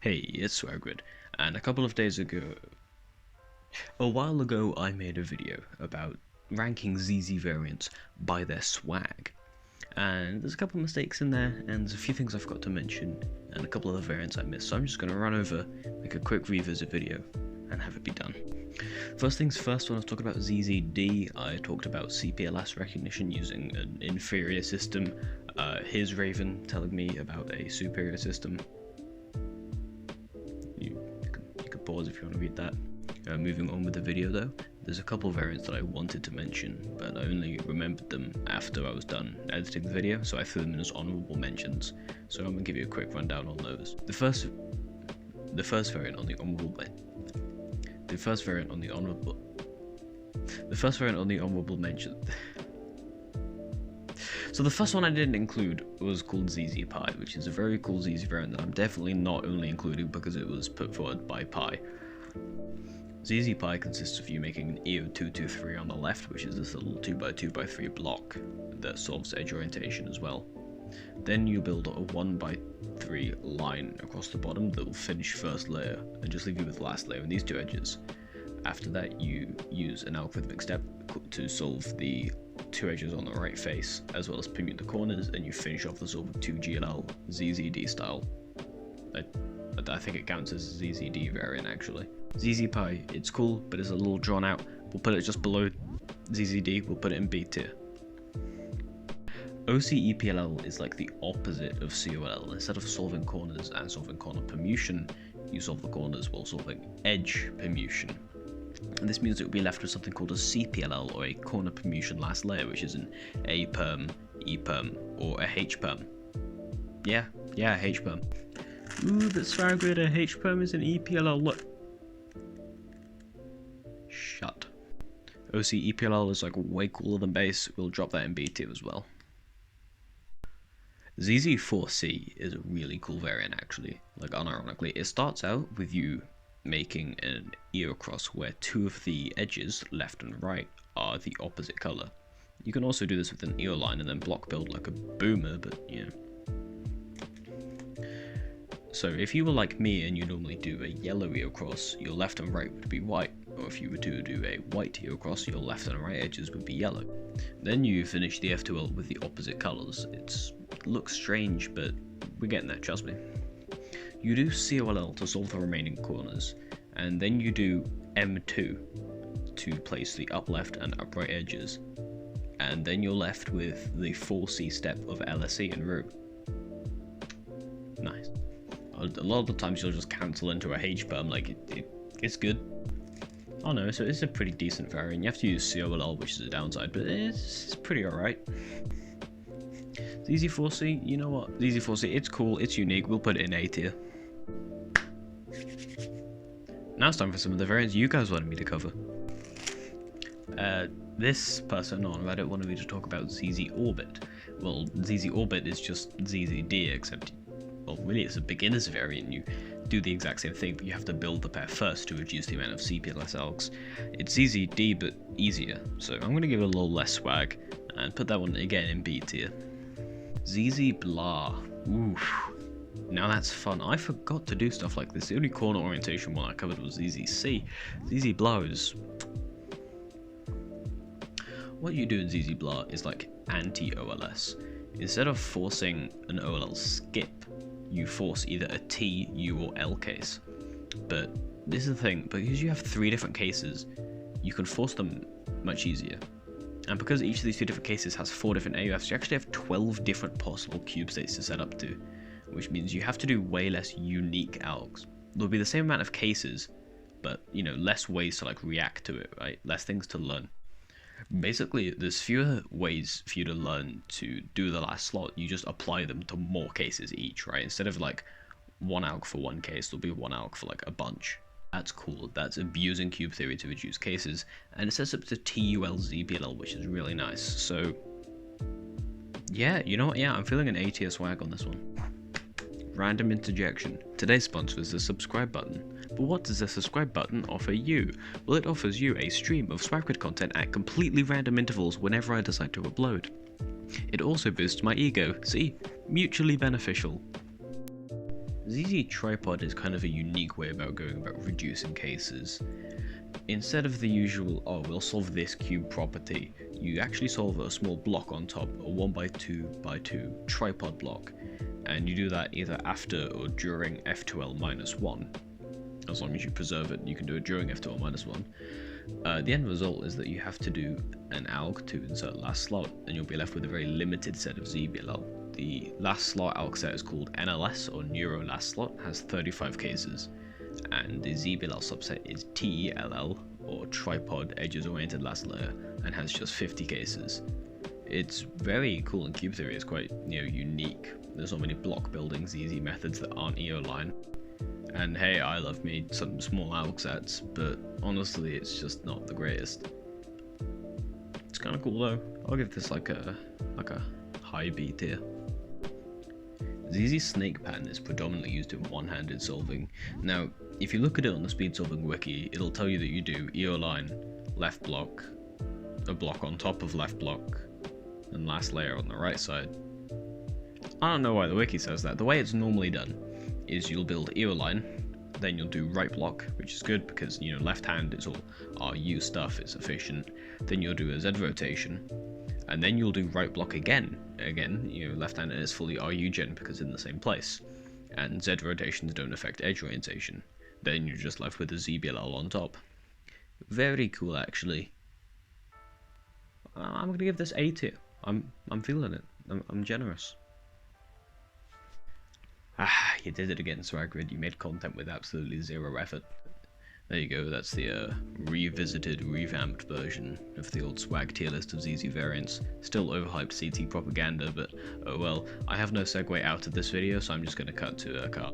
Hey, it's Swagrid, and a while ago I made a video about ranking ZZ variants by their swag, and there's a couple of mistakes in there, and there's a few things I forgot to mention, and a couple of the variants I missed, so I'm just going to run over, make a quick revisit video, and have it be done. First things first, when I was talking about ZZD, I talked about CPLS recognition using an inferior system, here's Raven telling me about a superior system. You can pause if you want to read that. Moving on with the video though, there's a couple variants that I wanted to mention, but I only remembered them after I was done editing the video, so I threw them in as honourable mentions. So I'm going to give you a quick rundown on those. The first variant on the honourable mention. So the first one I didn't include was called ZZpie, which is a very cool ZZ variant that I'm definitely not only including because it was put forward by Pi. ZZpie consists of you making an EO223 on the left, which is this little 2x2x3 block that solves edge orientation as well. Then you build a 1x3 line across the bottom that will finish first layer and just leave you with last layer in these two edges. After that, you use an algorithmic step to solve the two edges on the right face, as well as permute the corners, and you finish off the Zorbit 2GLL ZZD style. I think it counts as a ZZD variant actually. ZZpie, it's cool, but it's a little drawn out. We'll put it just below ZZD, we'll put it in B tier. OCEPLL is like the opposite of COLL. Instead of solving corners and solving corner permutation, you solve the corners while solving edge permutation. And this means it will be left with something called a CPLL, or a corner permutation last layer, which is an A perm, E perm, or a H perm. Yeah, H perm. Ooh, but Swagrid, a H perm is an EPLL, look. Shut. OCEPLL is like way cooler than base, we'll drop that in B tier as well. ZZ4C is a really cool variant actually, like unironically. It starts out with you making an ear cross where two of the edges, left and right, are the opposite colour. You can also do this with an ear line and then block build like a boomer, but you know. So if you were like me and you normally do a yellow ear cross, your left and right would be white, or if you were to do a white ear cross, your left and right edges would be yellow. Then you finish the F2L with the opposite colours. It looks strange, but we're getting there, trust me. You do COLL to solve the remaining corners, and then you do M2 to place the up left and up right edges, and then you're left with the 4C step of LSE and root. Nice. A lot of the times you'll just cancel into a H perm, like it's good. Oh no, so it's a pretty decent variant. You have to use COLL, which is a downside, but it's pretty alright. ZZ4C, you know what? ZZ4C, it's cool, it's unique, we'll put it in A tier. Now it's time for some of the variants you guys wanted me to cover. This person on Reddit wanted me to talk about ZZorbit. Well, ZZorbit is just ZZD, except, well, really it's a beginner's variant. You do the exact same thing, but you have to build the pair first to reduce the amount of CPLS algs. It's ZZD, but easier, so I'm going to give it a little less swag, and put that one again in B tier. ZZblah. Oof. Now that's fun. I forgot to do stuff like this. The only corner orientation one I covered was ZZC. ZZblah is... What you do in ZZblah is like anti-OLS. Instead of forcing an OLL skip, you force either a T, U, or L case. But this is the thing, because you have 3 different cases, you can force them much easier. And because each of these 2 different cases has 4 different AUFs, you actually have 12 different possible cube states to set up to, which means you have to do way less unique algs. There'll be the same amount of cases, but, you know, less ways to like react to it, right? Less things to learn. Basically, there's fewer ways for you to learn to do the last slot. You just apply them to more cases each, right? Instead of like 1 alg for 1 case, there'll be 1 alg for like a bunch. That's cool. That's abusing cube theory to reduce cases, and it sets up to TUL ZPLL, which is really nice. So yeah, you know what? Yeah, I'm feeling an A tier swag on this one. Random interjection. Today's sponsor is the subscribe button. But what does the subscribe button offer you? Well, it offers you a stream of Swagrid content at completely random intervals whenever I decide to upload. It also boosts my ego. See? Mutually beneficial. ZZ tripod is kind of a unique way about going about reducing cases. Instead of the usual, oh, we'll solve this cube property, you actually solve a small block on top, a 1x2x2 tripod block, and you do that either after or during f2l-1. As long as you preserve it, you can do it during f2l-1. The end result is that you have to do an alg to insert last slot, and you'll be left with a very limited set of ZBLL. The last slot alg set is called NLS, or neuro last slot, has 35 cases, and the ZBLL subset is TELL, or tripod edges oriented last layer, and has just 50 cases. It's very cool in cube theory. It's quite unique. There's so many block building ZZ methods that aren't EO-line. And hey, I love me some small alg sets, but honestly it's just not the greatest. It's kind of cool though. I'll give this like a high B tier. ZZ snake pattern is predominantly used in one-handed solving. Now, if you look at it on the speed solving wiki, it'll tell you that you do EO-line, left block, a block on top of left block, and last layer on the right side. I don't know why the wiki says that. The way it's normally done is you'll build EO-line, then you'll do right block, which is good because left hand is all RU stuff, it's efficient. Then you'll do a Z rotation, and then you'll do right block again. Left hand is fully RU gen because it's in the same place, and Z rotations don't affect edge orientation. Then you're just left with a ZBLL on top. Very cool actually. I'm gonna give this A tier. I'm feeling it. I'm generous. You did it again, Swagrid. You made content with absolutely zero effort. There you go, that's the revisited, revamped version of the old swag tier list of ZZ variants. Still overhyped CT propaganda, but oh well. I have no segue out of this video, so I'm just gonna cut to a car.